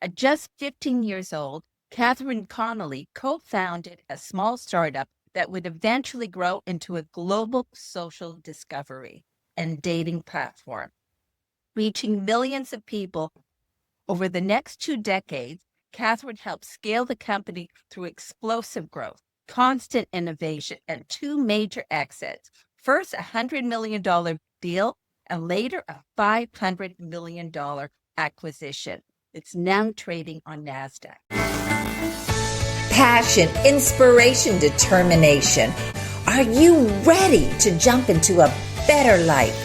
At just 15 years old, Catherine Connelly co-founded a small startup that would eventually grow into a global social discovery and dating platform, reaching millions of people. Over the next 2 decades, Catherine helped scale the company through explosive growth, constant innovation, and two major exits. First, a $100 million deal, and later a $500 million acquisition. It's now trading on NASDAQ. Passion, inspiration, determination. Are you ready to jump into a better life?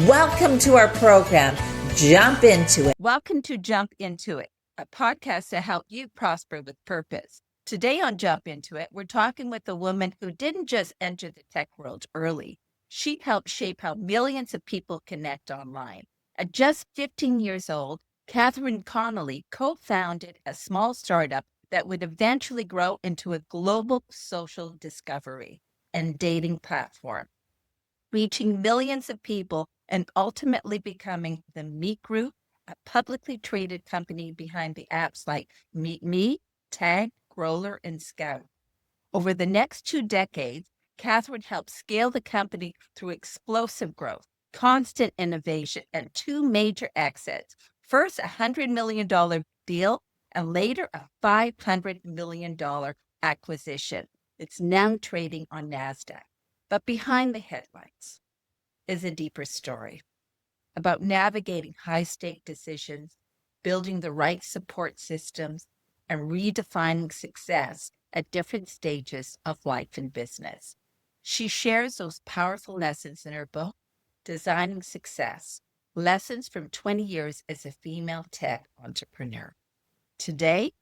Welcome to our program, Jump Into It. Welcome to Jump Into It, a podcast to help you prosper with purpose. Today on Jump Into It, we're talking with a woman who didn't just enter the tech world early. She helped shape how millions of people connect online. At just 15 years old, Catherine Connelly co-founded a small startup that would eventually grow into a global social discovery and dating platform, reaching millions of people and ultimately becoming the Meet Group, a publicly traded company behind the apps like Meet Me, Tag, Growler, and Scout. Over the next 2 decades, Catherine helped scale the company through explosive growth, constant innovation, and two major exits. First, a $100 million deal, and later a $500 million acquisition. It's now trading on NASDAQ. But behind the headlines is a deeper story about navigating high-stake decisions, building the right support systems, and redefining success at different stages of life and business. She shares those powerful lessons in her book, Designing Success, Lessons from 20 Years as a Female Tech Entrepreneur. Today,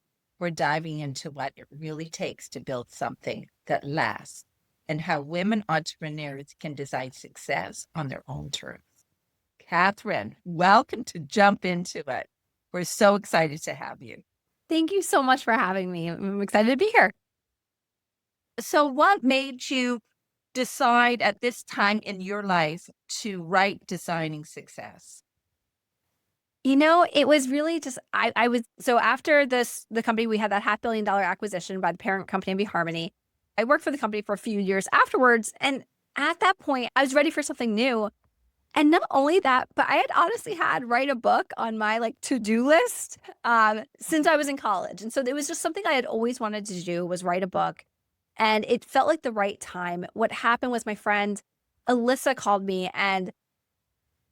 we're diving into what it really takes to build something that lasts and how women entrepreneurs can design success on their own terms. Catherine, welcome to Jump Into It. We're so excited to have you. Thank you so much for having me. I'm excited to be here. So what made you decide at this time in your life to write Designing Success? You know, it was really just, I was, so after the company, we had that $500 million acquisition by the parent company, Harmony. I worked for the company for a few years afterwards. And at that point, I was ready for something new. And not only that, but I had honestly had write a book on my to-do list since I was in college. And so it was just something I had always wanted to do, was write a book. And it felt like the right time. What happened was my friend Alyssa called me, and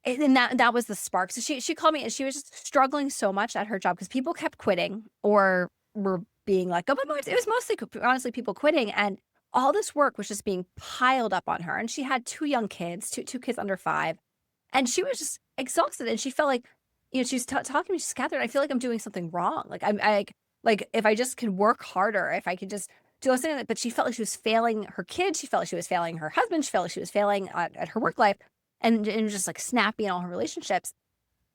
that was the spark. So she called me, and she was just struggling so much at her job because people kept quitting or were being like, oh, but it was mostly, honestly, people quitting. And all this work was just being piled up on her. And she had two young kids, two kids under 5. And she was just exhausted. And she felt like, she was talking to me, she's Catherine, I feel like I'm doing something wrong. Like if I just could work harder, if I could just do those things. But she felt like she was failing her kids. She felt like she was failing her husband. She felt like she was failing at her work life. And it was just like snappy in all her relationships.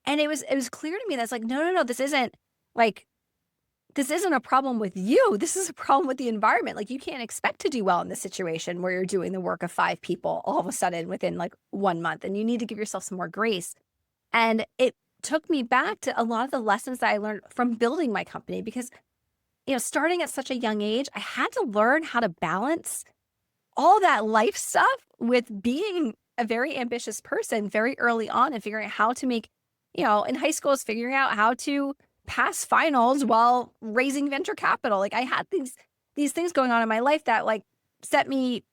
And it was clear to me that's like, no, this isn't a problem with you. This is a problem with the environment. Like, you can't expect to do well in this situation where you're doing the work of 5 people all of a sudden within 1 month, and you need to give yourself some more grace. And it took me back to a lot of the lessons that I learned from building my company, because, starting at such a young age, I had to learn how to balance all that life stuff with being a very ambitious person very early on, and figuring out how to make, in high school, is figuring out how to pass finals while raising venture capital. Like, I had these things going on in my life that set me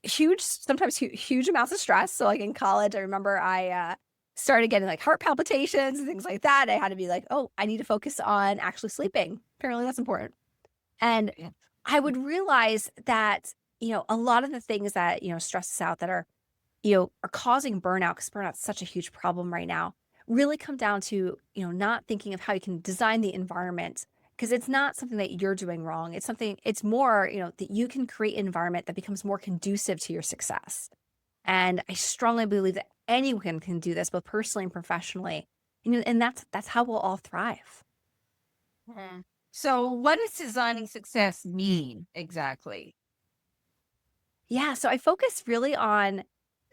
sometimes huge amounts of stress. So in college, I remember I started getting heart palpitations and things like that. I had to be like, oh, I need to focus on actually sleeping. Apparently that's important. And I would realize that, a lot of the things that, stress us out, that are causing burnout, because burnout's such a huge problem right now, really come down to, not thinking of how you can design the environment, because it's not something that you're doing wrong. It's more, that you can create an environment that becomes more conducive to your success. And I strongly believe that anyone can do this, both personally and professionally. And that's how we'll all thrive. Mm-hmm. So what does designing success mean exactly? Yeah, so I focus really on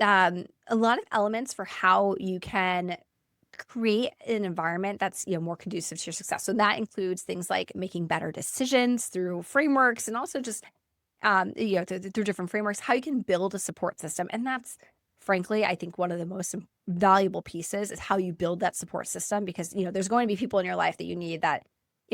a lot of elements for how you can create an environment that's, more conducive to your success. So that includes things like making better decisions through frameworks, and also just, through different frameworks, how you can build a support system. And that's frankly, I think one of the most valuable pieces is how you build that support system, because, there's going to be people in your life that you need that,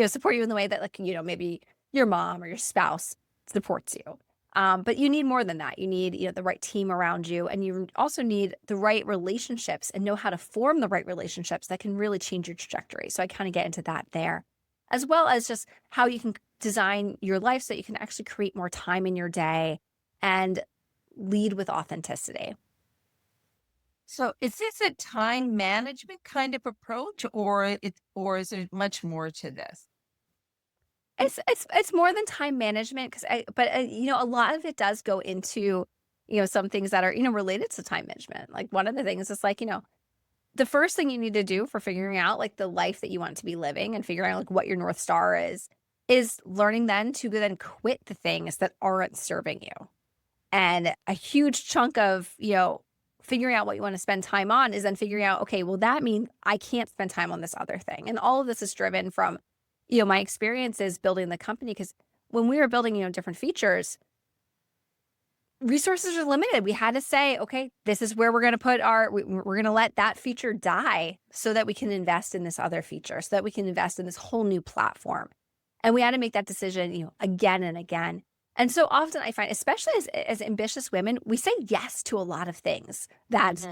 support you in the way that, like, maybe your mom or your spouse supports you. But you need more than that. You need, the right team around you, and you also need the right relationships and know how to form the right relationships that can really change your trajectory. So I kind of get into that there, as well as just how you can design your life so that you can actually create more time in your day and lead with authenticity. So is this a time management kind of approach, or is there much more to this? It's more than time management, a lot of it does go into, some things that are, related to time management. Like, one of the things is, like, the first thing you need to do for figuring out, like, the life that you want to be living and figuring out, like, what your North Star is learning then to then quit the things that aren't serving you. And a huge chunk of, figuring out what you want to spend time on is then figuring out, okay, well, that means I can't spend time on this other thing. And all of this is driven from, my experiences building the company. Because when we were building, different features, resources are limited. We had to say, okay, this is where we're going to put we're going to let that feature die so that we can invest in this other feature, so that we can invest in this whole new platform. And we had to make that decision, again and again. And so often I find, especially as ambitious women, we say yes to a lot of things that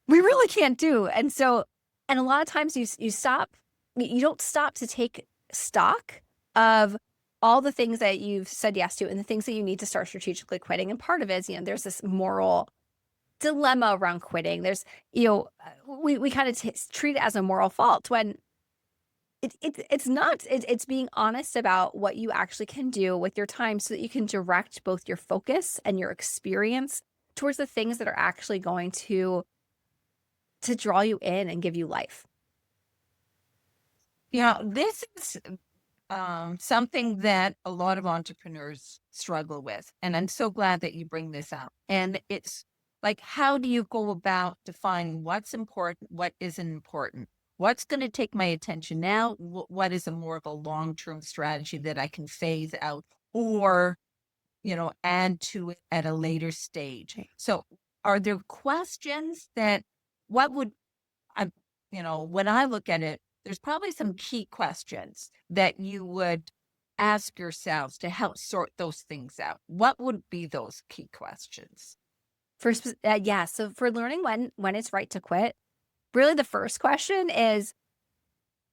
we really can't do. And a lot of times you don't stop to take stock of all the things that you've said yes to and the things that you need to start strategically quitting. And part of it is, there's this moral dilemma around quitting. There's, we kind of treat it as a moral fault, when it's not. It's being honest about what you actually can do with your time so that you can direct both your focus and your experience towards the things that are actually going to draw you in and give you life. Yeah, this is something that a lot of entrepreneurs struggle with. And I'm so glad that you bring this up. And it's like, how do you go about defining what's important, what isn't important? What's going to take my attention now? What is a more of a long-term strategy that I can phase out or, add to it at a later stage? So are there questions that, when I look at it, there's probably some key questions that you would ask yourselves to help sort those things out. What would be those key questions? So for learning when it's right to quit, really the first question is,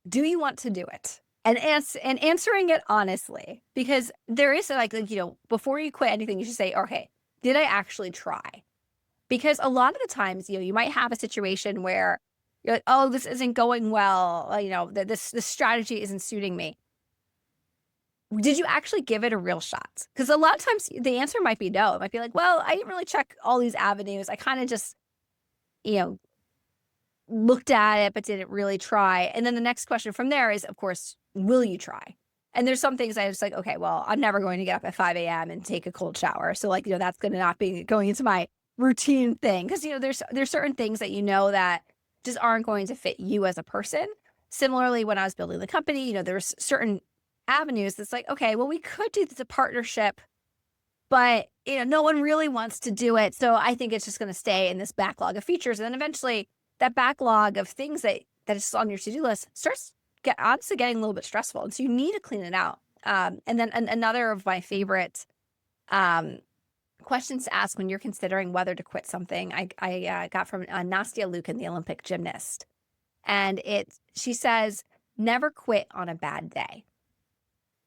do you want to do it? And answering it honestly, because there is before you quit anything, you should say, okay, did I actually try? Because a lot of the times, you might have a situation where you're like, oh, this isn't going well. This strategy isn't suiting me. Did you actually give it a real shot? Because a lot of times the answer might be no. It might be like, well, I didn't really check all these avenues. I kind of just, looked at it, but didn't really try. And then the next question from there is, of course, will you try? And there's some things I was like, okay, well, I'm never going to get up at 5 a.m. and take a cold shower. So that's going to not be going into my routine thing. Because, there's certain things that that just aren't going to fit you as a person. Similarly, when I was building the company, there's certain avenues that's like, okay, well, we could do this a partnership, but, no one really wants to do it. So I think it's just going to stay in this backlog of features. And then eventually that backlog of things that is on your to-do list starts honestly getting a little bit stressful. And so you need to clean it out. And then another of my favorite questions to ask when you're considering whether to quit something, I got from Nastia Lukin, the Olympic gymnast. And she says, never quit on a bad day.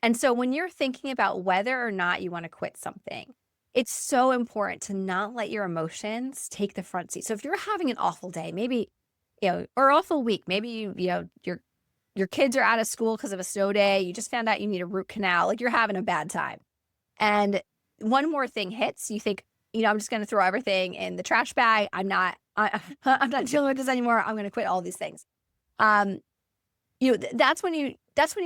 And so when you're thinking about whether or not you want to quit something, it's so important to not let your emotions take the front seat. So if you're having an awful day, maybe, or awful week, maybe your kids are out of school because of a snow day, you just found out you need a root canal, like you're having a bad time. And one more thing hits, you think, I'm just going to throw everything in the trash bag. I'm not dealing with this anymore. I'm going to quit all these things. That's when you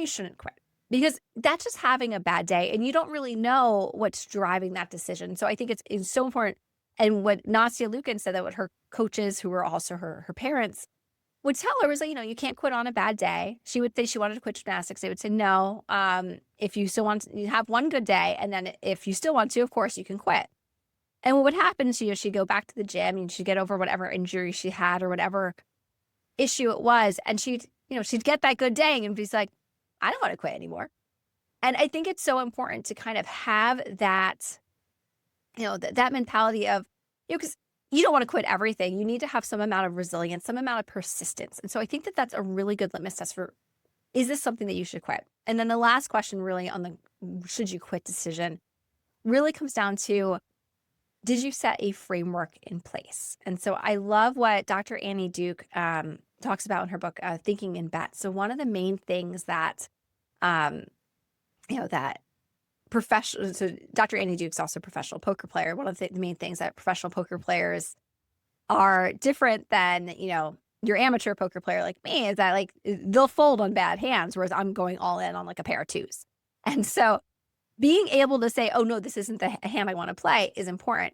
shouldn't quit. Because that's just having a bad day and you don't really know what's driving that decision. So I think it's so important. And what Nastia Lukin said, that what her coaches, who were also her parents, would tell her was like, you can't quit on a bad day. She would say she wanted to quit gymnastics. They would say, no, if you still want to, you have one good day. And then if you still want to, of course you can quit. And what would happen is, she'd go back to the gym and she'd get over whatever injury she had or whatever issue it was. And she'd get that good day and be like, I don't want to quit anymore. And I think it's so important to kind of have that, that mentality of, because you don't want to quit everything. You need to have some amount of resilience, some amount of persistence. And so I think that that's a really good litmus test for, is this something that you should quit? And then the last question really on the should you quit decision really comes down to, did you set a framework in place? And so I love what Dr. Annie Duke talks about in her book, Thinking in Bets. So one of the main things that, that professional, so Dr. Annie Duke's also a professional poker player. One of the main things that professional poker players are different than, your amateur poker player like me is that like they'll fold on bad hands, whereas I'm going all in on like a pair of twos. And so being able to say, oh no, this isn't the hand I want to play is important.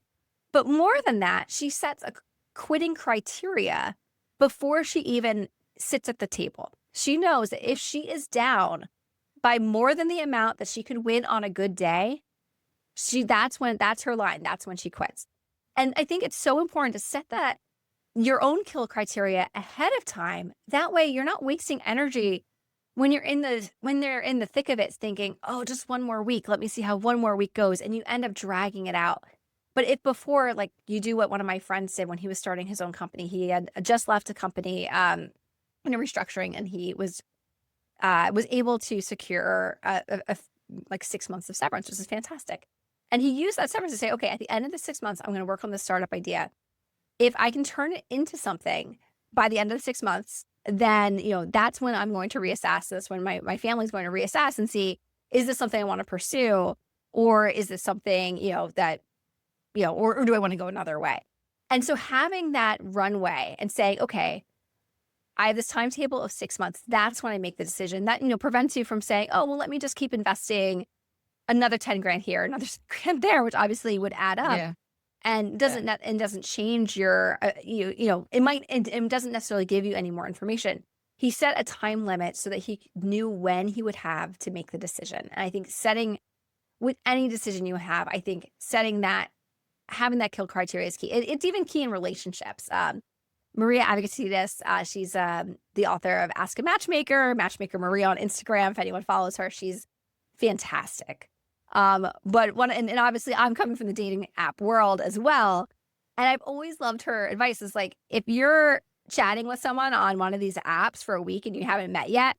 But more than that, she sets a quitting criteria before she even sits at the table. She knows that if she is down by more than the amount that she could win on a good day, that's her line. That's when she quits. And I think it's so important to set that your own kill criteria ahead of time. That way you're not wasting energy when they're in the thick of it thinking, oh, just one more week. Let me see how one more week goes. And you end up dragging it out. But if before, like you do what one of my friends did when he was starting his own company, he had just left a company in a restructuring, and he was able to secure like 6 months of severance, which is fantastic. And he used that severance to say, okay, at the end of the 6 months, I'm going to work on this startup idea. If I can turn it into something by the end of the 6 months, then, that's when I'm going to reassess this, when my family's going to reassess and see, is this something I want to pursue? Or is this something, that, or do I want to go another way? And so having that runway and saying, okay, I have this timetable of 6 months. That's when I make the decision. That, prevents you from saying, oh, well, let me just keep investing another 10 grand here, another grand there, which obviously would add up. Yeah. And doesn't change your, it doesn't necessarily give you any more information. He set a time limit so that he knew when he would have to make the decision. And I think with any decision you have, I think having that kill criteria is key. It's even key in relationships. Maria Avgatides, she's the author of Ask a Matchmaker Maria on Instagram. If anyone follows her, she's fantastic. But and obviously I'm coming from the dating app world as well. And I've always loved her advice is like, if you're chatting with someone on one of these apps for a week and you haven't met yet,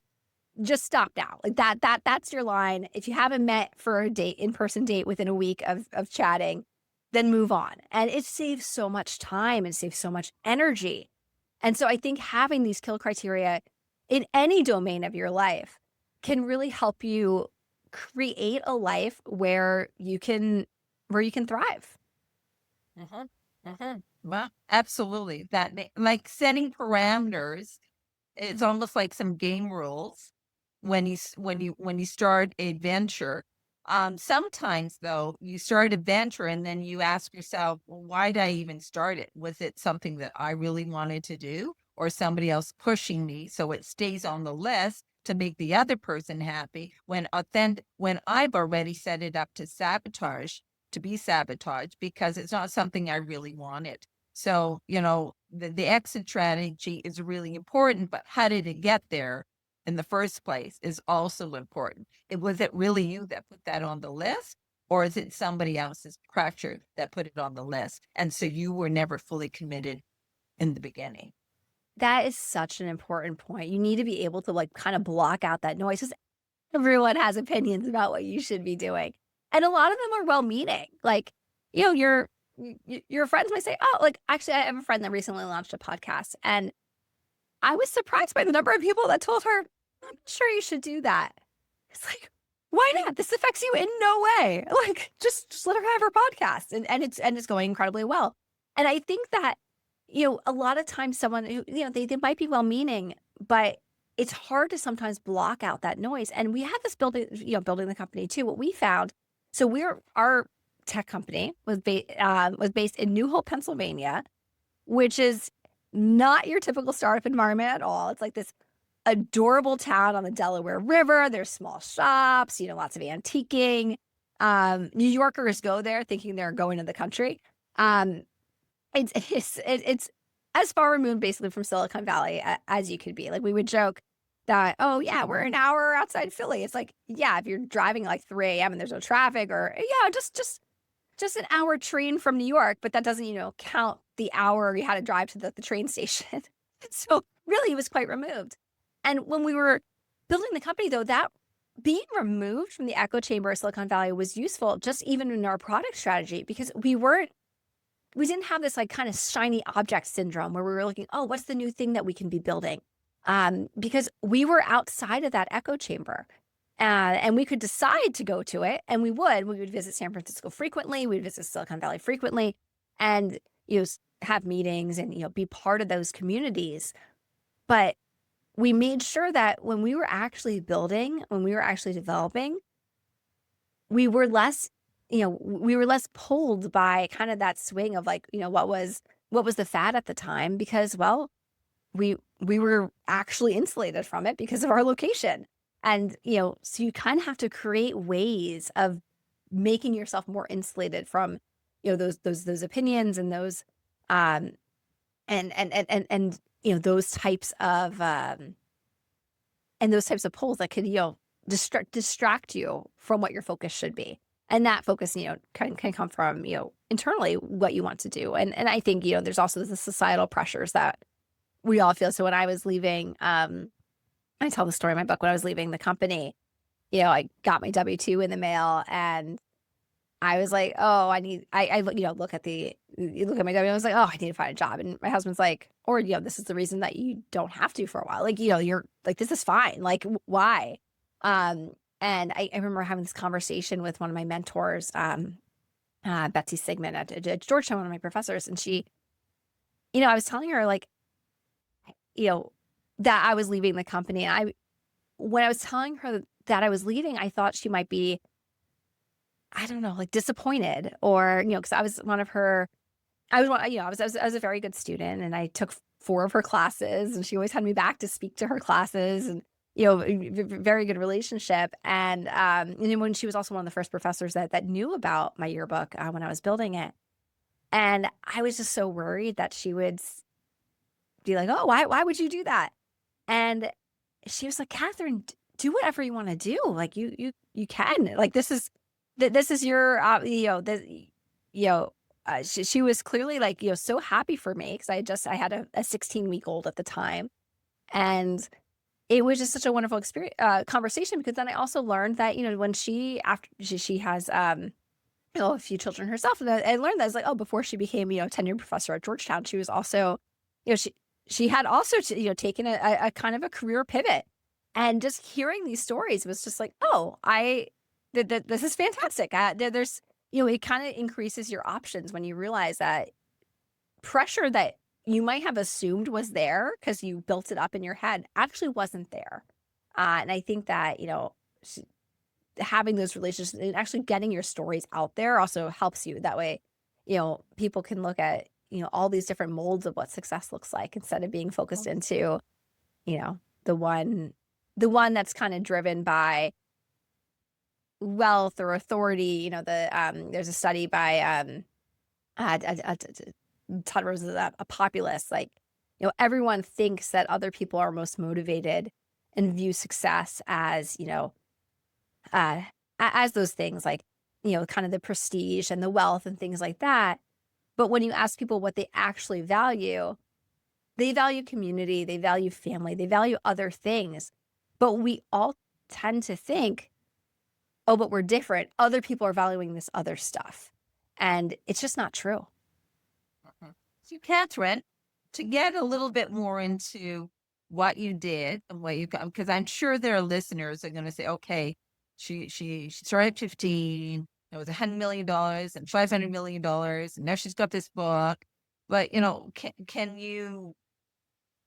just stop now. Like that's your line. If you haven't met for a in-person date within a week of chatting, then move on. And it saves so much time and saves so much energy. And so I think having these kill criteria in any domain of your life can really help you create a life where you can thrive. Well, absolutely. That like setting parameters, it's almost like some game rules when you start a venture. Sometimes though, you start a venture and then you ask yourself, well, why did I even start it? Was it something that I really wanted to do, or somebody else pushing me so it stays on the list to make the other person happy when I've already set it up to be sabotaged because it's not something I really wanted. So, the exit strategy is really important, but how did it get there in the first place is also important. Was it really you that put that on the list, or is it somebody else's pressure that put it on the list? And so you were never fully committed in the beginning. That is such an important point. You need to be able to like kind of block out that noise, because everyone has opinions about what you should be doing. And a lot of them are well-meaning. Like, your friends might say, oh, like, actually, I have a friend that recently launched a podcast, and I was surprised by the number of people that told her, I'm sure you should do that. It's like, why not? This affects you in no way. Like, just let her have her podcast. And it's going incredibly well. And I think that, a lot of times someone who, they might be well-meaning, but it's hard to sometimes block out that noise. And we had this building the company too. What we found, so our tech company was based in New Hope, Pennsylvania, which is not your typical startup environment at all. It's like this adorable town on the Delaware River. There's small shops, lots of antiquing. New Yorkers go there thinking they're going to the country. Um, it's as far removed basically from Silicon Valley as you could be. Like we would joke that, oh yeah, we're an hour outside Philly. It's like, yeah, if you're driving like 3 a.m. and there's no traffic, or yeah, just an hour train from New York, but that doesn't, count the hour you had to drive to the train station. So really it was quite removed. And when we were building the company though, that being removed from the echo chamber of Silicon Valley was useful just even in our product strategy, because we didn't have this like kind of shiny object syndrome where we were looking, oh, what's the new thing that we can be building? Because we were outside of that echo chamber. And we could decide to go to it, and we would visit San Francisco frequently. We'd visit Silicon Valley frequently, and have meetings and be part of those communities. But we made sure that when we were actually building, when we were actually developing, we were less pulled by kind of that swing of like, what was the fad at the time, because, well, we were actually insulated from it because of our location. And, so you kind of have to create ways of making yourself more insulated from, those opinions and those, and those types of, pulls that could, distract you from what your focus should be. And that focus, can come from, internally what you want to do. And I think, there's also the societal pressures that we all feel. So when I was leaving, I tell the story in my book, when I was leaving the company, I got my W-2 in the mail, and I was like, oh, I look at my W, I was like, oh, I need to find a job. And my husband's like, or, this is the reason that you don't have to for a while. Like, you're like, this is fine. Like, why? And I remember having this conversation with one of my mentors, Betsy Sigmund at Georgetown, one of my professors. And she, I was telling her like, that I was leaving the company. And when I was telling her that I was leaving, I thought she might be, I don't know, like disappointed, or, because I was one of her, I was a very good student, and I took 4 of her classes, and she always had me back to speak to her classes, and, very good relationship. And then when she was also one of the first professors that knew about my yearbook when I was building it. And I was just so worried that she would be like, oh, why would you do that? And she was like, Catherine, do whatever you want to do. Like you can, like, this is your, she was clearly like, so happy for me. Cause I had a 16-week-old at the time. And it was just such a wonderful experience, conversation, because then I also learned that, when after she has, a few children herself, and I learned that it's like, oh, before she became, tenured professor at Georgetown, she was also, she had also, taken a kind of a career pivot. And just hearing these stories was just like, oh, this is fantastic. There's, it kind of increases your options when you realize that pressure that you might have assumed was there because you built it up in your head actually wasn't there. And I think that, having those relationships and actually getting your stories out there also helps you. That way, people can look at, all these different molds of what success looks like, instead of being focused into, the one that's kind of driven by wealth or authority. There's a study by Todd Rose, a populist. Like, everyone thinks that other people are most motivated and view success as, as those things like, kind of the prestige and the wealth and things like that. But when you ask people what they actually value community, they value family, they value other things. But we all tend to think, oh, but we're different. Other people are valuing this other stuff. And it's just not true. So, Catherine, to get a little bit more into what you did and what you got, because I'm sure there are listeners that are going to say, okay, she started at 15, it was $100 million and $500 million, and now she's got this book. But, can you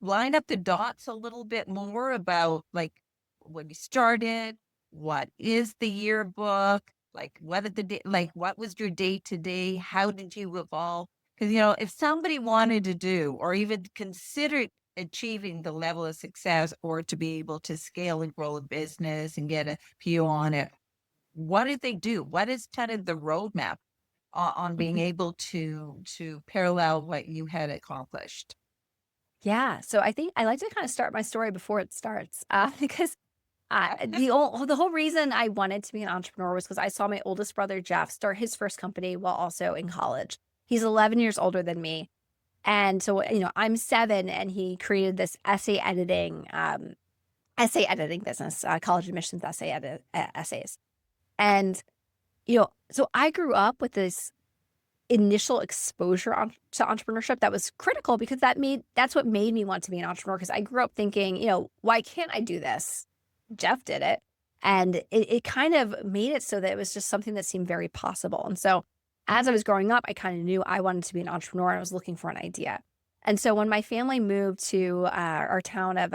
line up the dots a little bit more about like when you started, what is the yearbook, like what was your day to day, how did you evolve? Because, if somebody wanted to do or even considered achieving the level of success or to be able to scale and grow a business and get a PO on it, what did they do? What is kind of the roadmap on being Mhm. able to parallel what you had accomplished? Yeah. So I think I like to kind of start my story before it starts, because the whole reason I wanted to be an entrepreneur was because I saw my oldest brother Jeff start his first company while also in college. He's 11 years older than me, and so I'm 7, and he created this essay editing business, college admissions essays, and so I grew up with this initial exposure to entrepreneurship that was critical because that's what made me want to be an entrepreneur because I grew up thinking, why can't I do this? Jeff did it. And it kind of made it so that it was just something that seemed very possible. And so as I was growing up, I kind of knew I wanted to be an entrepreneur and I was looking for an idea. And so when my family moved to our town of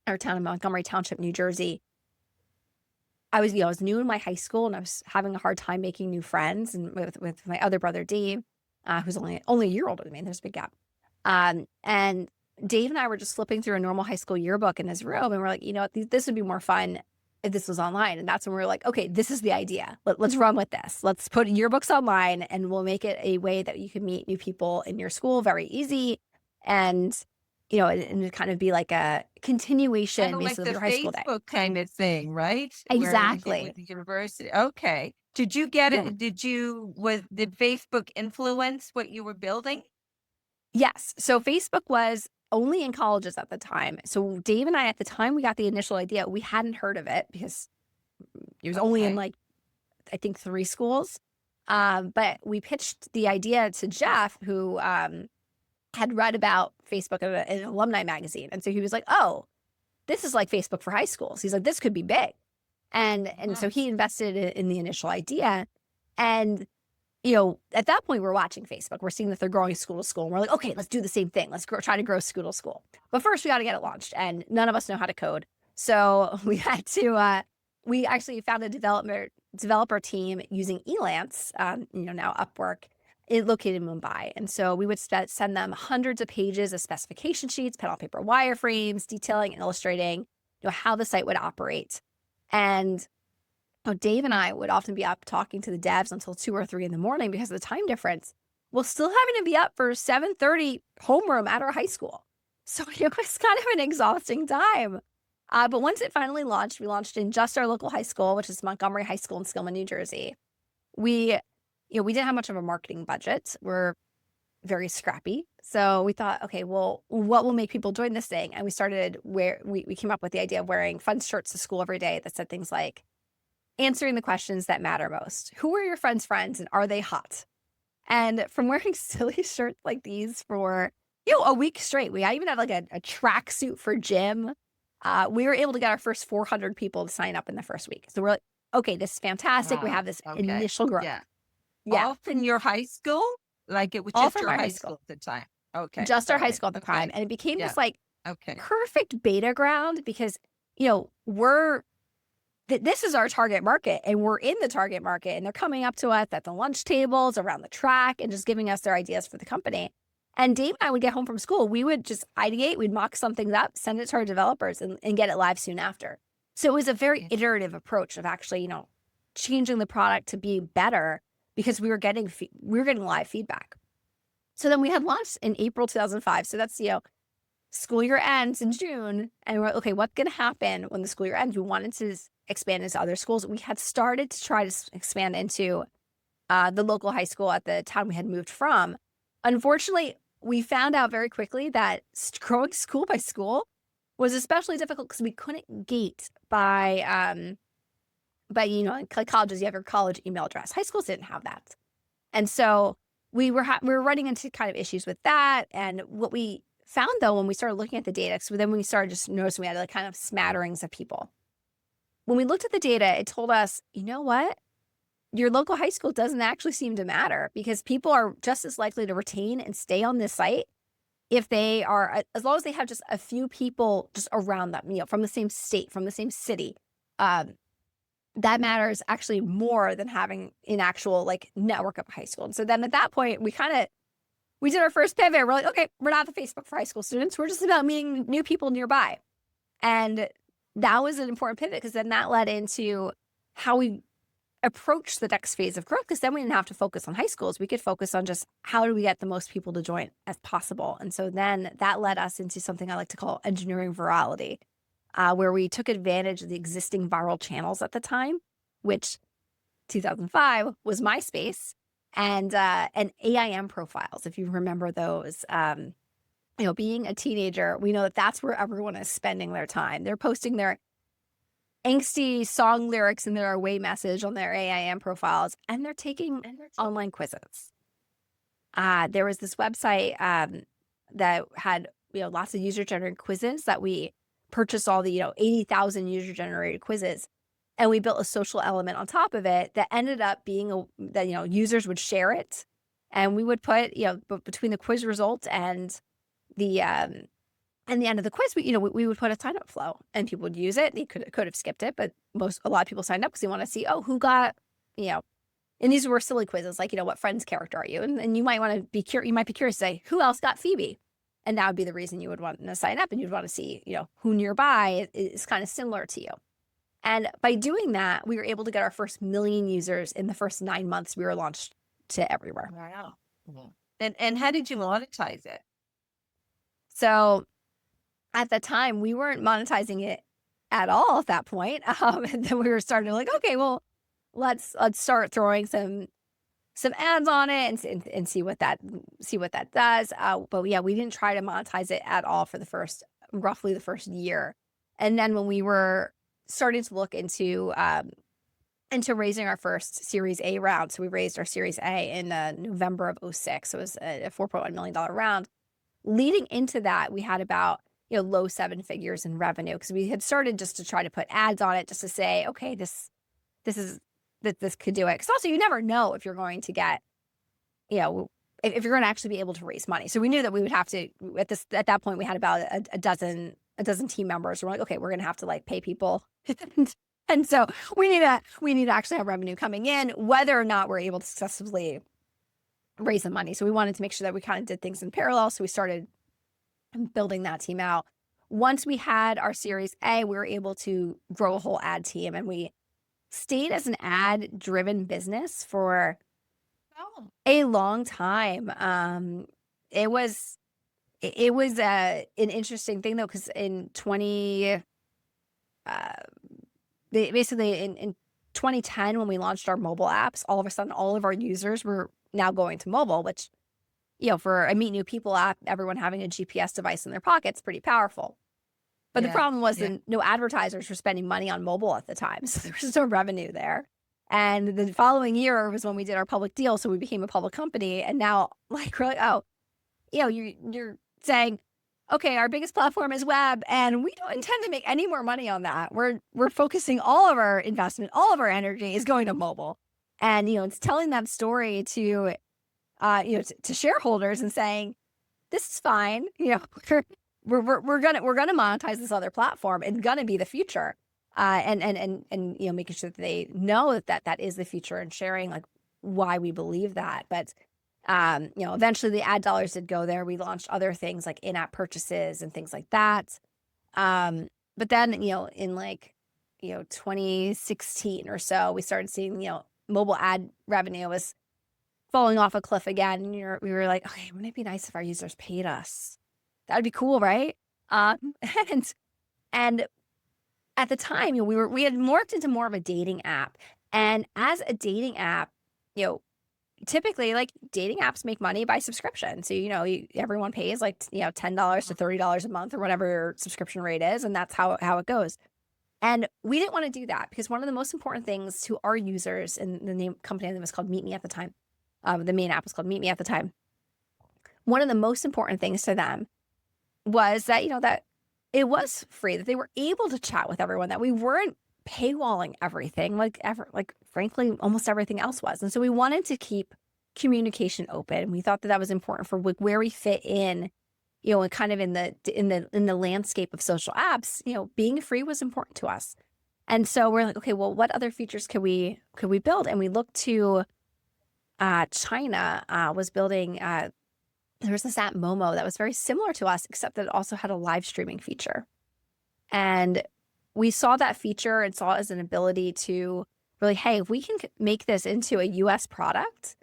Montgomery Township, New Jersey, I was new in my high school and I was having a hard time making new friends and with my other brother Dave, who's only a year older than me. There's a big gap. And Dave and I were just flipping through a normal high school yearbook in his room, and we're like, this would be more fun if this was online. And that's when we were like, okay, this is the idea. Let's run with this. Let's put yearbooks online, and we'll make it a way that you can meet new people in your school very easy, and and kind of be like a continuation Kind of like basically of the your high school day. Facebook kind of thing, right? Where you did with Exactly. the university. Okay. Did you get Yeah. it? Did Facebook influence what you were building? Yes. So Facebook was only in colleges at the time. So Dave and I, at the time we got the initial idea, we hadn't heard of it because it was only in Okay. like, I think 3 schools. But we pitched the idea to Jeff, who had read about Facebook in an alumni magazine. And so he was like, oh, this is like Facebook for high schools. He's like, this could be big. And so Mhm. he invested in the initial idea. And at that point, we're watching Facebook. We're seeing that they're growing school to school. And we're like, okay, let's do the same thing. Let's try to grow school to school. But first, we got to get it launched. And none of us know how to code. So we had to, we actually found a developer team using Elance, now Upwork, located in Mumbai. And so we would send them hundreds of pages of specification sheets, pen on paper wireframes, detailing and illustrating, how the site would operate. And Dave and I would often be up talking to the devs until 2 or 3 in the morning because of the time difference, while still having to be up for 7:30 homeroom at our high school. So it was kind of an exhausting time. But once it finally launched, we launched in just our local high school, which is Montgomery High School in Skillman, New Jersey. We, we didn't have much of a marketing budget. We're very scrappy. So we thought, okay, well, what will make people join this thing? And we started where we came up with the idea of wearing fun shirts to school every day that said things like, answering the questions that matter most. Who are your friends' friends and are they hot? And from wearing silly shirts like these for, a week straight, we even had like a tracksuit for gym. We were able to get our first 400 people to sign up in the first week. So we're like, okay, this is fantastic. We Wow. have this Okay. initial growth. Yeah. Yeah, All from your high school? Like it was all just from your our high high school, school at the time. Okay. just our high Sorry. school at the time. Okay. And it became Yeah. this like Okay. perfect beta ground because, this is our target market and we're in the target market and they're coming up to us at the lunch tables around the track and just giving us their ideas for the company. And Dave and I would get home from school. We would just ideate, we'd mock something up, send it to our developers and get it live soon after. So it was a very iterative approach of actually, changing the product to be better because we were getting live feedback. So then we had launched in April 2005. So that's, school year ends in June. And we're like, okay, what's going to happen when the school year ends? We wanted to expand into other schools. We had started to try to expand into the local high school at the town we had moved from. Unfortunately, we found out very quickly that growing school by school was especially difficult because we couldn't gate by like colleges, you have your college email address. High schools didn't have that. And so we were running into kind of issues with that. And what we found though, when we started looking at the data, so then we started just noticing we had like kind of smatterings of people. When we looked at the data, it told us, you know what? Your local high school doesn't actually seem to matter because people are just as likely to retain and stay on this site if they are, as long as they have just a few people just around them, from the same state, from the same city. That matters actually more than having an actual like network of high school. And so then at that point, we kind of we did our first pivot. We're like, okay, we're not the Facebook for high school students. We're just about meeting new people nearby. And that was an important pivot because then that led into how we approach the next phase of growth, because then we didn't have to focus on high schools. We could focus on just how do we get the most people to join as possible. And so then that led us into something I like to call engineering virality, where we took advantage of the existing viral channels at the time, which 2005 was MySpace, and AIM profiles, if you remember those. Being a teenager, we know that that's where everyone is spending their time. They're posting their angsty song lyrics and their away message on their AIM profiles, and they're taking online quizzes. There was this website that had lots of user-generated quizzes that we purchased all the 80,000 user-generated quizzes, and we built a social element on top of it that ended up being that users would share it, and we would put between the quiz results and the end of the quiz, we would put a sign-up flow, and people would use it. They could have skipped it, but a lot of people signed up because they want to see, who got, and these were silly quizzes, like, what friend's character are you? And you might want to be curious, you might be curious to say, who else got Phoebe? And that would be the reason you would want to sign up, and you'd want to see, who nearby is kind of similar to you. And by doing that, we were able to get our first 1 million users in the first 9 months we were launched to everywhere. Wow. And how did you monetize it? So at the time, we weren't monetizing it at all at that point. And then we were starting to like, okay, well, let's start throwing some ads on it and see what that does. But yeah, we didn't try to monetize it at all for roughly the first year. And then when we were starting to look into raising our first Series A round, so we raised our Series A in November of 2006. So it was a $4.1 million round. Leading into that, we had about low 7 figures in revenue, because we had started just to try to put ads on it, just to say, okay, this could do it. Because also, you never know if you're going to get, if you're going to actually be able to raise money. So we knew that we would have to, at that point, we had about a dozen team members. We're like, okay, we're going to have to pay people. And so we need to actually have revenue coming in, whether or not we're able to successfully raise the money. So we wanted to make sure that we kind of did things in parallel. So we started building that team out. Once we had our Series A, we were able to grow a whole ad team, and we stayed as an ad-driven business for a long time. It was an interesting thing though, because in 2010, when we launched our mobile apps, all of a sudden all of our users were now going to mobile, which for a Meet New People app, everyone having a GPS device in their pocket's pretty powerful. But the problem was that no advertisers were spending money on mobile at the time, so there was no revenue there. And the following year was when we did our public deal, so we became a public company. And now, we're like, you're saying, okay, our biggest platform is web, and we don't intend to make any more money on that. We're focusing all of our investment, all of our energy is going to mobile. And it's telling that story to shareholders and saying, this is fine. We're gonna monetize this other platform. It's gonna be the future. And making sure that they know that is the future, and sharing why we believe that. But eventually the ad dollars did go there. We launched other things like in-app purchases and things like that. But then in 2016 or so, we started seeing mobile ad revenue was falling off a cliff again. And we were like, okay, wouldn't it be nice if our users paid us? That'd be cool, right? And at the time, we had morphed into more of a dating app. And as a dating app, typically dating apps make money by subscription. So, everyone pays $10 to $30 a month or whatever your subscription rate is. And that's how it goes. And we didn't want to do that, because one of the most important things to our users, and the company name was called Meet Me at the time. The main app was called Meet Me at the time. One of the most important things to them was that, that it was free, that they were able to chat with everyone, that we weren't paywalling everything frankly, almost everything else was. And so we wanted to keep communication open. We thought that was important for where we fit in, and kind of in the landscape of social apps. Being free was important to us. And so we're like, okay, well, what other features could we build? And we looked to China was building there was this app Momo that was very similar to us, except that it also had a live streaming feature. And we saw that feature and saw it as an ability to really, hey, if we can make this into a US product,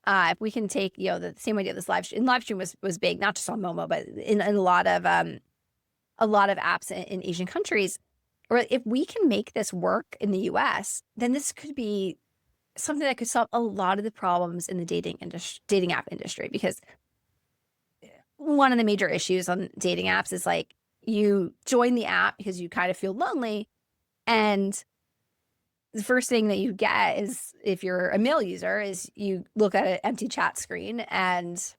if we can take, the same idea of this live stream was big, not just on Momo, but in a lot of apps in Asian countries. Or if we can make this work in the US, then this could be something that could solve a lot of the problems in the dating app industry. Because one of the major issues on dating apps is like you join the app because you kind of feel lonely, and the first thing that you get is, if you're a male user, is you look at an empty chat screen and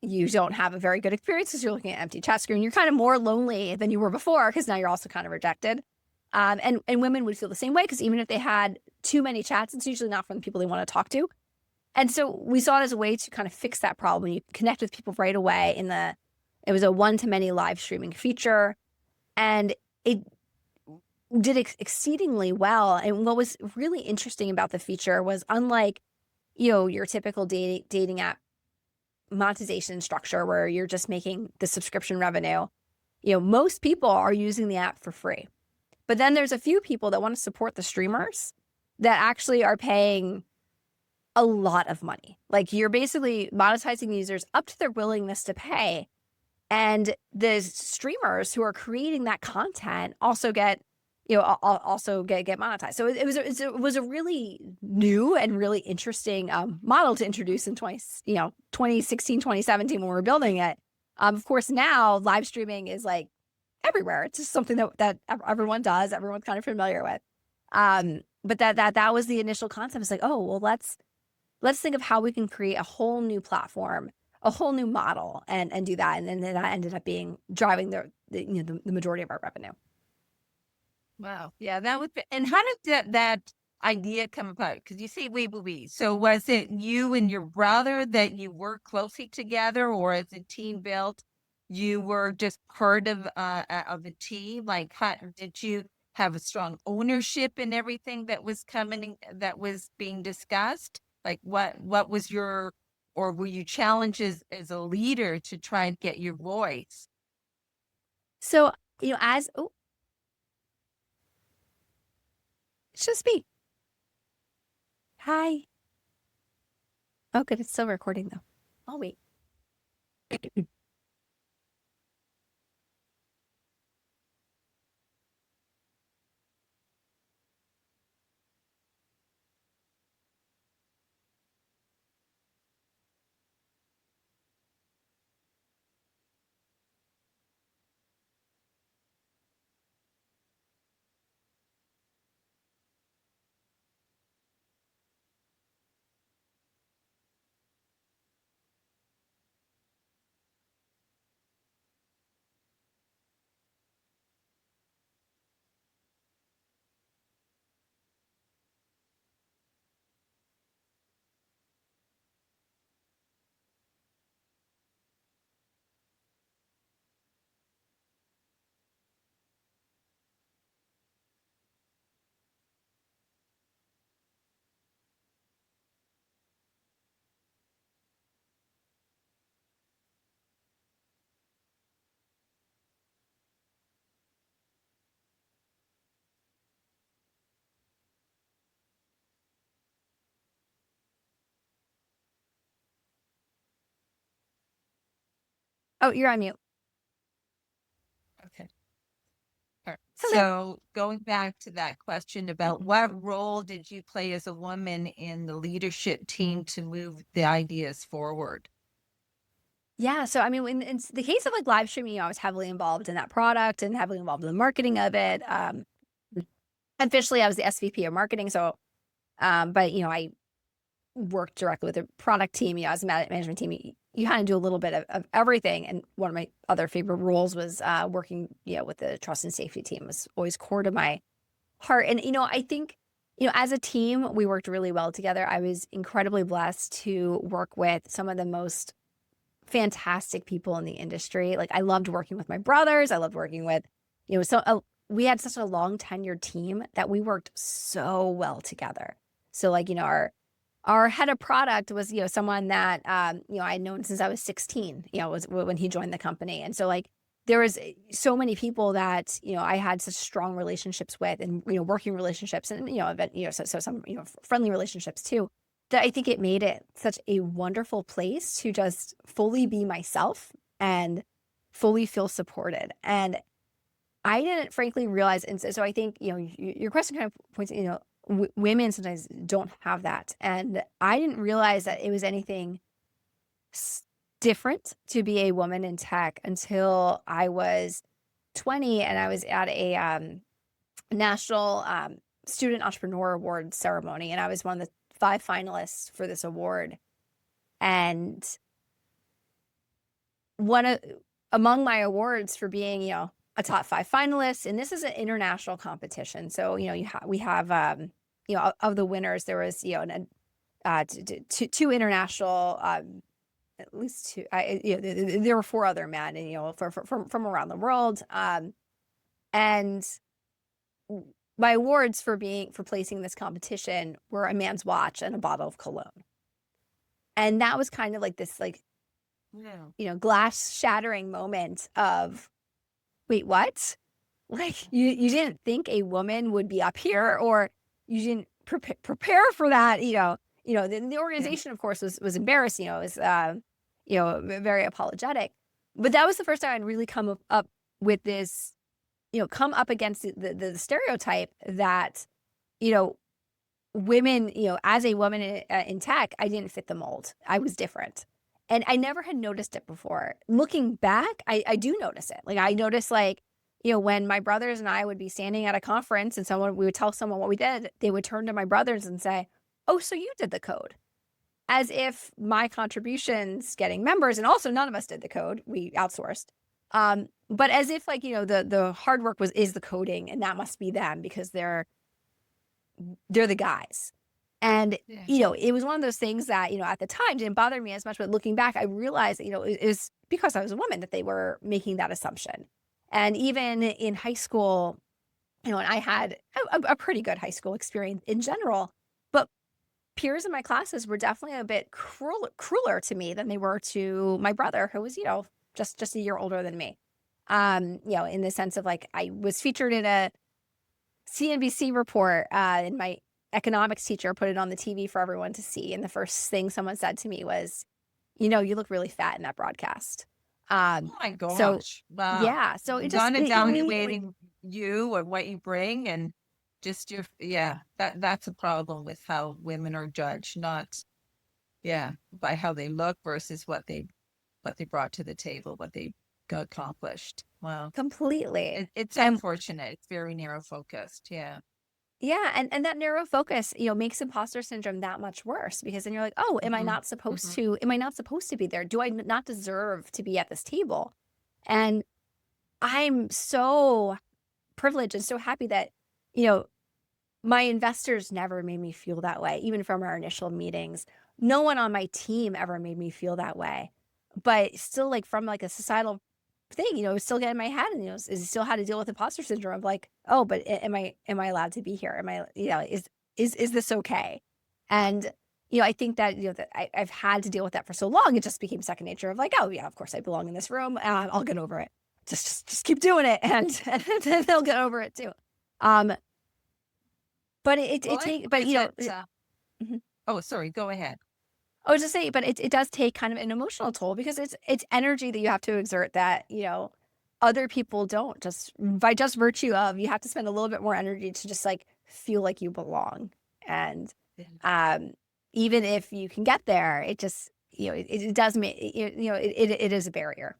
you don't have a very good experience because you're looking at an empty chat screen. You're kind of more lonely than you were before because now you're also kind of rejected. And women would feel the same way, because even if they had too many chats, it's usually not from the people they want to talk to. And so we saw it as a way to kind of fix that problem. You connect with people right away. It was a one-to-many live streaming feature, and it did exceedingly well. And what was really interesting about the feature was, unlike, your typical dating app monetization structure where you're just making the subscription revenue, most people are using the app for free. But then there's a few people that want to support the streamers that actually are paying a lot of money. Like, you're basically monetizing users up to their willingness to pay. And the streamers who are creating that content also get monetized. So it was a really new and really interesting model to introduce in 2016, 2017 when we were building it. Of course, now live streaming is like everywhere. It's just something that everyone does, everyone's kind of familiar with. But that was the initial concept. It's like, oh, well, let's think of how we can create a whole new platform, a whole new model, and do that. And then that ended up driving the majority of our revenue. Wow. Yeah, that would be. And how did that idea come about? Because you say we. So was it you and your brother that you worked closely together, or as a team built, you were just part of a team? Like, how did you have a strong ownership in everything that was that was being discussed? Like, what was or were you challenged as a leader to try and get your voice? So, it's just me. Hi. Oh, good. It's still recording though. I'll wait. Oh, you're on mute. Okay. All right. Hello. So going back to that question about what role did you play as a woman in the leadership team to move the ideas forward? Yeah. So, I mean, in the case of like live streaming, I was heavily involved in that product and heavily involved in the marketing of it. Officially, I was the SVP of marketing. So, but I worked directly with the product team. As a management team, you kind of do a little bit of everything. And one of my other favorite roles was working, with the trust and safety team. It was always core to my heart. And, I think, as a team, we worked really well together. I was incredibly blessed to work with some of the most fantastic people in the industry. Like, I loved working with my brothers. I loved working with, we had such a long tenured team that we worked so well together. So like, our head of product was, someone that, I'd known since I was 16, was when he joined the company. And so like, there was so many people that, I had such strong relationships with and, working relationships and, so some, friendly relationships too, that I think it made it such a wonderful place to just fully be myself and fully feel supported. And I didn't frankly realize, and so I think, your question kind of points, women sometimes don't have that. And I didn't realize that it was anything different to be a woman in tech until I was 20 and I was at a national student entrepreneur award ceremony. And I was one of the 5 finalists for this award. And among my awards for being, a top 5 finalist, and this is an international competition. So, we have, of the winners, there was, two international, at least 2, there were 4 other men, and, from around the world. And my awards for placing this competition were a man's watch and a bottle of cologne. And that was kind of like this, like, glass shattering moment of, wait, what? Like, you didn't think a woman would be up here, or you didn't prepare for that, the organization, of course, was embarrassed, was, very apologetic. But that was the first time I'd really come up with this, come up against the stereotype that, women, as a woman in tech, I didn't fit the mold. I was different. And I never had noticed it before. Looking back, I do notice it. Like, I notice, like, when my brothers and I would be standing at a conference and we would tell someone what we did, they would turn to my brothers and say, "Oh, so you did the code." As if my contributions getting members, and also none of us did the code, we outsourced. But as if, like, the hard work is the coding, and that must be them because they're the guys. And, it was one of those things that, at the time didn't bother me as much, but looking back, I realized that, it is because I was a woman that they were making that assumption. And even in high school, and I had a pretty good high school experience in general, but peers in my classes were definitely a bit crueler to me than they were to my brother, who was, just a year older than me. In the sense of, like, I was featured in a CNBC report, and my economics teacher put it on the TV for everyone to see. And the first thing someone said to me was, you look really fat in that broadcast. Oh my gosh. So, Wow. yeah. So it just, Not it made me, evaluating you or what you bring, and just that's a problem with how women are judged, not by how they look versus what they brought to the table, what they accomplished. Wow. completely. It's And unfortunate. It's very narrow focused. Yeah. yeah, and that narrow focus, makes imposter syndrome that much worse, because then you're like, oh, am I Mhm. not supposed Mhm. to? Am I not supposed to be there? Do I not deserve to be at this table? And I'm so privileged and so happy that, you know, my investors never made me feel that way, even from our initial meetings. No one on my team ever made me feel that way. But still, like, from, like, a societal thing, still get in my head, and, is still how to deal with imposter syndrome of, like, oh, but am I allowed to be here? Am I, is this okay? And, I think that, that I've had to deal with that for so long, it just became second nature of, like, oh yeah, of course I belong in this room. I'll get over it. Just keep doing it, and they'll get over it too. Um, but Well, it I take, think but Mhm. oh, sorry, go ahead. I was just saying, but it does take kind of an emotional toll, because it's energy that you have to exert that, other people don't, just by just virtue of, you have to spend a little bit more energy to just, like, feel like you belong. And Yeah. um even if you can get there, it just, it does make, it is a barrier.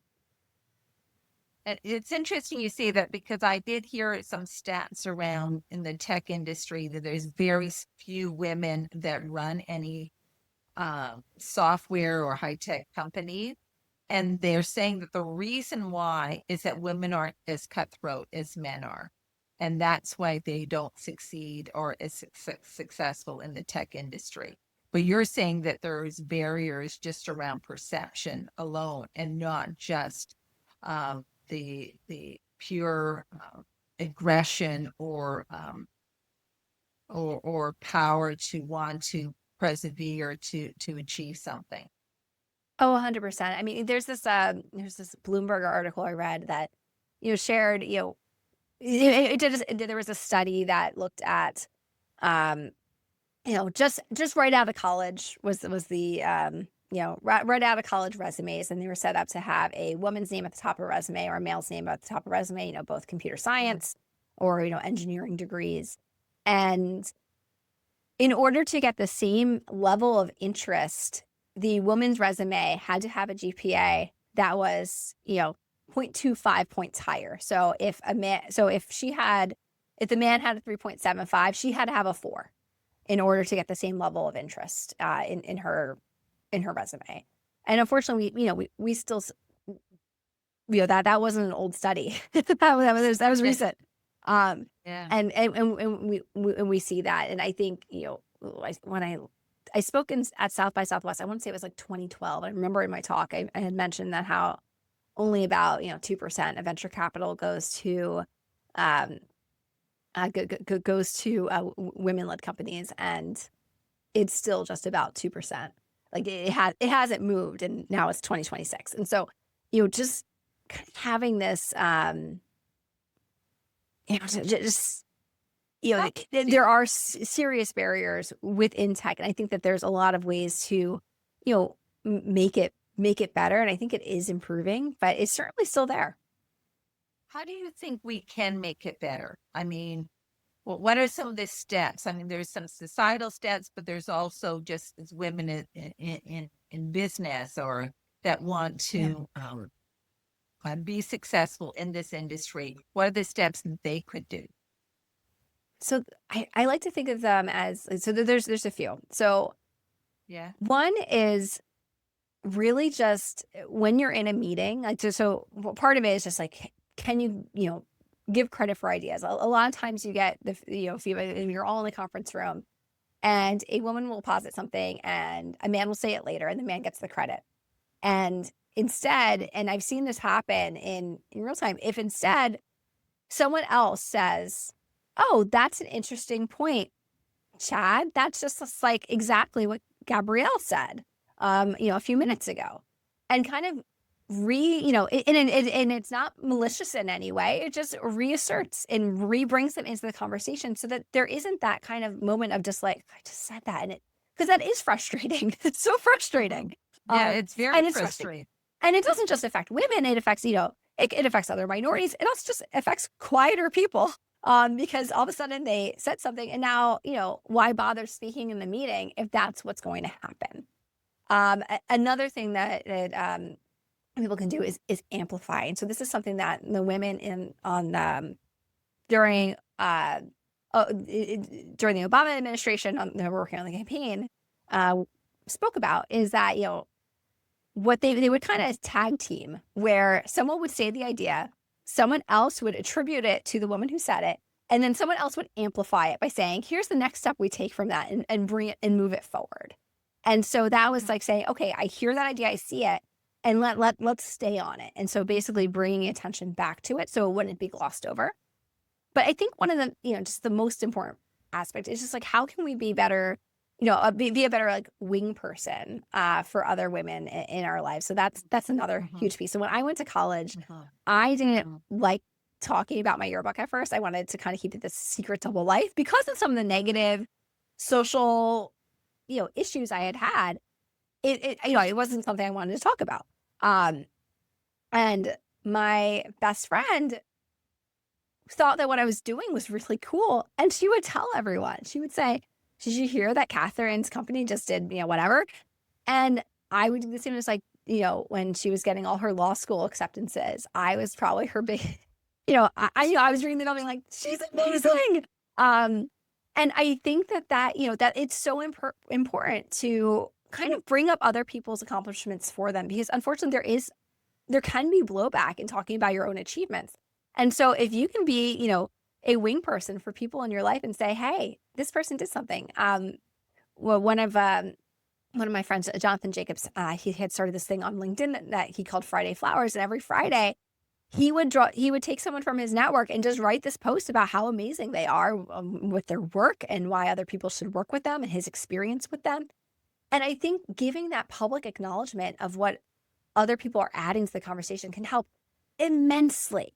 And it's interesting you say that, because I did hear some stats around in the tech industry that there's very few women that run any software or high tech companies. And they're saying that the reason why is that women aren't as cutthroat as men are. And that's why they don't succeed or is successful in the tech industry. But you're saying that there's barriers just around perception alone, and not just the pure aggression or power to want to persevere to achieve something. Oh, 100%. I mean, there's this Bloomberg article I read that, shared, there was a study that looked at, um, just right out of college was the, right out of college resumes, and they were set up to have a woman's name at the top of a resume or a male's name at the top of a resume, both computer science or, engineering degrees. And in order to get the same level of interest, the woman's resume had to have a GPA that was, 0.25 points higher. So if the man had a 3.75, she had to have a 4 in order to get the same level of interest in her resume. And unfortunately, we still, that wasn't an old study. that was recent. Yeah. And we see that. And I think, when I spoke at South by Southwest, I want to say it was like 2012. I remember in my talk, I had mentioned that how only about, 2% of venture capital goes to, women-led companies. And it's still just about 2%. Like it hasn't moved, and now it's 2026. And so, just kind of having this, there are serious barriers within tech. And I think that there's a lot of ways to, make it better. And I think it is improving, but it's certainly still there. How do you think we can make it better? I mean, well, what are some of the steps? I mean, there's some societal steps, but there's also just as women in business or that want to be successful in this industry. What are the steps that they could do? So I like to think of them as, so there's a few. So Yeah. one is really just when you're in a meeting, like, so part of it is just like, can you, give credit for ideas? A lot of times you get if you're all in the conference room and a woman will posit something and a man will say it later and the man gets the credit. And instead, and I've seen this happen in real time, if instead someone else says, oh, that's an interesting point, Chad, that's just like exactly what Gabrielle said, a few minutes ago, and kind of and it's not malicious in any way. It just reasserts and re-brings them into the conversation so that there isn't that kind of moment of just like, I just said that. And because that is frustrating. It's so frustrating. Yeah, it's very frustrating. And it doesn't just affect women. It affects, it affects other minorities. It also just affects quieter people. Because all of a sudden they said something and now, why bother speaking in the meeting if that's what's going to happen? Another thing that people can do is amplify. And so this is something that the women during the Obama administration, they were working on the campaign, spoke about is that, what they would kind of tag team where someone would say the idea, someone else would attribute it to the woman who said it, and then someone else would amplify it by saying, here's the next step we take from that and bring it and move it forward. And so that was like saying, okay, I hear that idea, I see it, and let's stay on it. And so basically bringing attention back to it so it wouldn't be glossed over. But I think one of the, just the most important aspect is just like, how can we be better, be a better like wing person for other women in our lives. So that's another huge piece. So when I went to college, I didn't like talking about my yearbook at first. I wanted to kind of keep it this secret double life because of some of the negative social, issues I had. It wasn't something I wanted to talk about. And my best friend thought that what I was doing was really cool. And she would tell everyone, she would say, did you hear that Catherine's company just did, whatever? And I would do the same. It's like, when she was getting all her law school acceptances, I was probably her big, I was reading the novel like, she's amazing. And I think that, that it's so important to kind of bring up other people's accomplishments for them, because unfortunately there can be blowback in talking about your own achievements. And so if you can be, a wing person for people in your life and say, hey, this person did something. Well, one of my friends, Jonathan Jacobs, he had started this thing on LinkedIn that he called Friday Flowers. And every Friday he would take someone from his network and just write this post about how amazing they are with their work and why other people should work with them and his experience with them. And I think giving that public acknowledgement of what other people are adding to the conversation can help immensely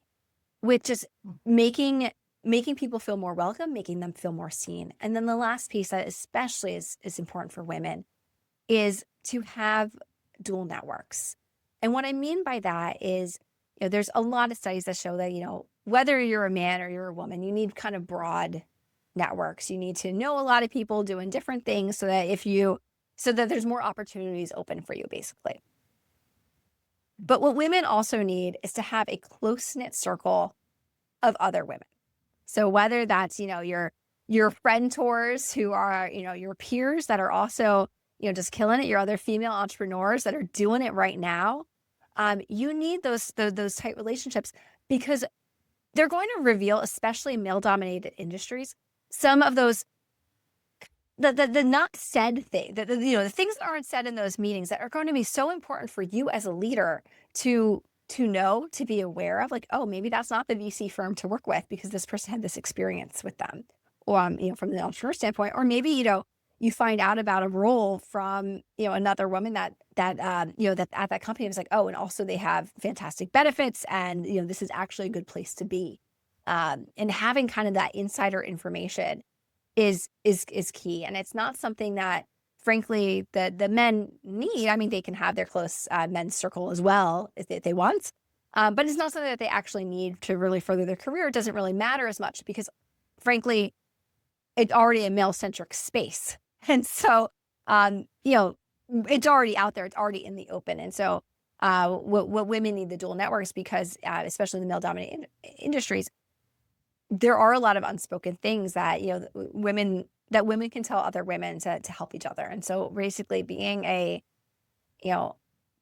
with just making people feel more welcome, making them feel more seen. And then the last piece that especially is important for women is to have dual networks. And what I mean by that is, there's a lot of studies that show that, whether you're a man or you're a woman, you need kind of broad networks. You need to know a lot of people doing different things so that there's more opportunities open for you, basically. But what women also need is to have a close-knit circle of other women. So whether that's, your friend tours who are, your peers that are also, just killing it, your other female entrepreneurs that are doing it right now, you need those tight relationships because they're going to reveal, especially male-dominated industries, some of those the not said thing, the things that aren't said in those meetings that are going to be so important for you as a leader to know, to be aware of, like, oh, maybe that's not the VC firm to work with because this person had this experience with them, or from the entrepreneur standpoint, or maybe you find out about a role from another woman that at that company was like, oh, and also they have fantastic benefits, and this is actually a good place to be, and having kind of that insider information is key. And it's not something that, frankly, the men need. I mean, they can have their close men's circle as well if they want, but it's not something that they actually need to really further their career. It doesn't really matter as much because, frankly, it's already a male-centric space. And so, it's already out there. It's already in the open. And so what women need the dual networks because, especially in the male-dominated industries, there are a lot of unspoken things that, women can tell other women to help each other. And so basically being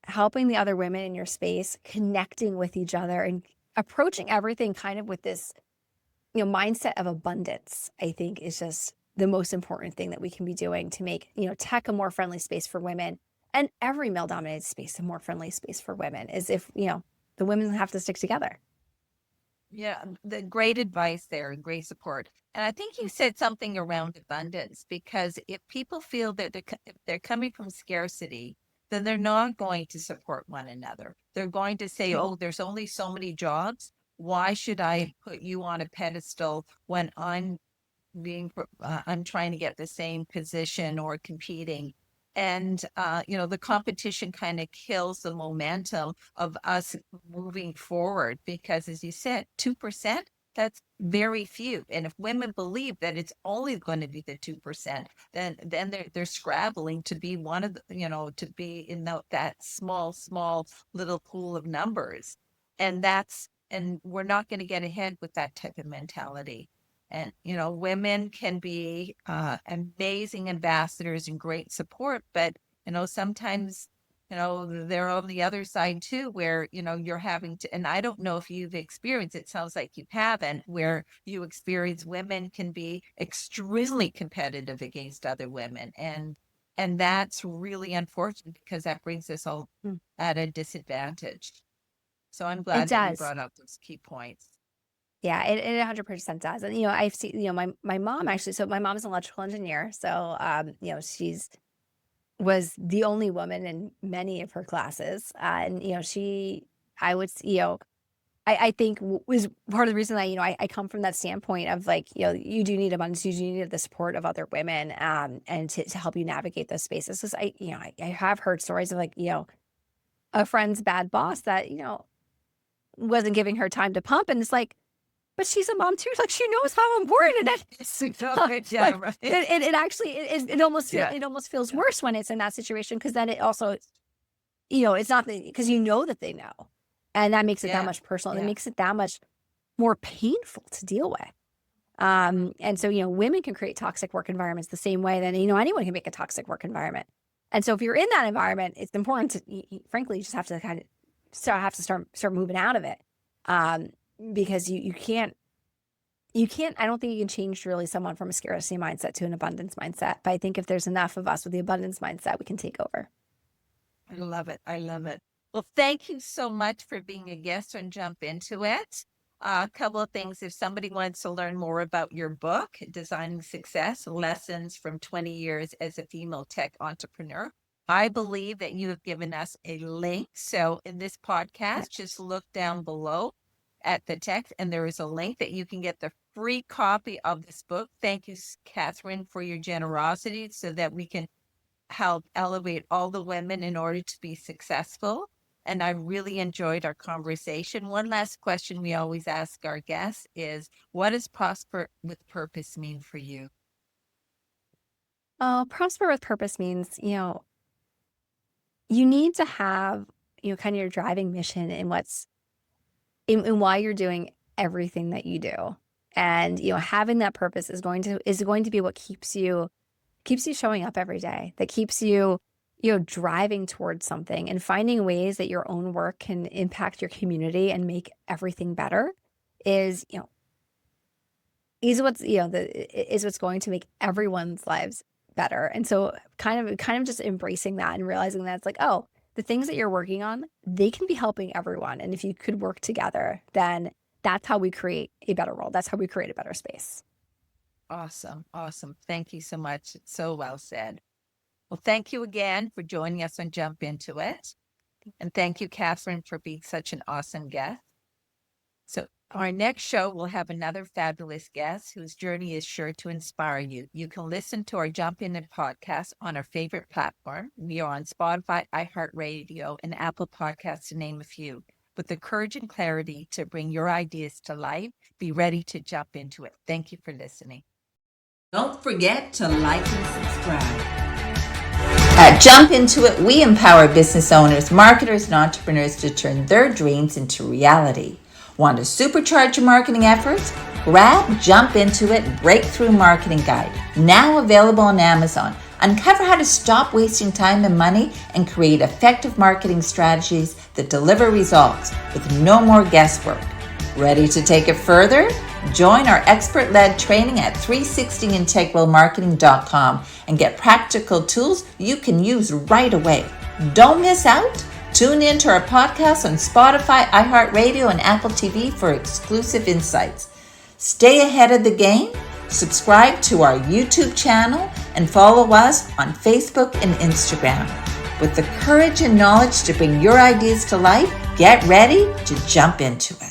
helping the other women in your space, connecting with each other and approaching everything kind of with this, mindset of abundance, I think is just the most important thing that we can be doing to make, tech a more friendly space for women and every male dominated space a more friendly space for women, is if, the women have to stick together. Yeah, the great advice there and great support. And I think you said something around abundance, because if people feel that if they're coming from scarcity, then they're not going to support one another. They're going to say, oh, there's only so many jobs. Why should I put you on a pedestal when I'm trying to get the same position or competing? And, the competition kind of kills the momentum of us moving forward because, as you said, 2%, that's very few. And if women believe that it's only going to be the 2%, then they're scrabbling to be one of the, to be in that small little pool of numbers. And we're not going to get ahead with that type of mentality. And, women can be amazing ambassadors and great support, but, sometimes, they're on the other side too, where, you're having to, and I don't know if you've experienced, it sounds like you haven't, where you experience women can be extremely competitive against other women. And that's really unfortunate because that brings us all at a disadvantage. So I'm glad that you does. brought up those key points. Yeah, it 100% does. And, I've seen, my mom actually, so my mom is an electrical engineer. So, she's was the only woman in many of her classes. And, I would, I think was part of the reason that, I come from that standpoint of like, you do need abundance, you do need the support of other women, and to help you navigate those spaces. Because I have heard stories of like, a friend's bad boss that, wasn't giving her time to pump. And it's like, but she's a mom too. Like she knows how important it is. Yeah, right. It actually it almost feels worse when it's in that situation, because then it also, it's not because that they know, and that makes it that much personal. And it makes it that much more painful to deal with. And so women can create toxic work environments the same way that anyone can make a toxic work environment. And so if you're in that environment, it's important to, frankly, you just have to kind of start moving out of it. Because you can't, I don't think you can change really someone from a scarcity mindset to an abundance mindset. But I think if there's enough of us with the abundance mindset, we can take over. I love it. I love it. Well, thank you so much for being a guest on Jump Into It. A couple of things. If somebody wants to learn more about your book, Designing Success, Lessons from 20 Years as a Female Tech Entrepreneur, I believe that you have given us a link. So in this podcast, just look down below at the text, and there is a link that you can get the free copy of this book. Thank you, Catherine, for your generosity so that we can help elevate all the women in order to be successful. And I really enjoyed our conversation. One last question we always ask our guests is, what does prosper with purpose mean for you? Prosper with purpose means, you need to have, kind of your driving mission in in why you're doing everything that you do. And, having that purpose is going to be what keeps you showing up every day, that keeps you, driving towards something and finding ways that your own work can impact your community and make everything better is, is what's, is what's going to make everyone's lives better. And so kind of just embracing that and realizing that it's like, oh, the things that you're working on, they can be helping everyone. And if you could work together, then that's how we create a better world. That's how we create a better space. Awesome. Awesome. Thank you so much. It's so well said. Well, thank you again for joining us on Jump Into It. And thank you, Catherine, for being such an awesome guest. So our next show will have another fabulous guest whose journey is sure to inspire you. You can listen to our Jump In It podcast on our favorite platform. We are on Spotify, iHeartRadio, and Apple Podcasts, to name a few. With the courage and clarity to bring your ideas to life, be ready to jump into it. Thank you for listening. Don't forget to like and subscribe. At Jump Into It, we empower business owners, marketers, and entrepreneurs to turn their dreams into reality. Want to supercharge your marketing efforts? Grab Jump Into It Breakthrough Marketing Guide, now available on Amazon. Uncover how to stop wasting time and money and create effective marketing strategies that deliver results with no more guesswork. Ready to take it further? Join our expert-led training at 360integralmarketing.com and get practical tools you can use right away. Don't miss out. Tune in to our podcast on Spotify, iHeartRadio, and Apple TV for exclusive insights. Stay ahead of the game. Subscribe to our YouTube channel and follow us on Facebook and Instagram. With the courage and knowledge to bring your ideas to life, get ready to jump into it.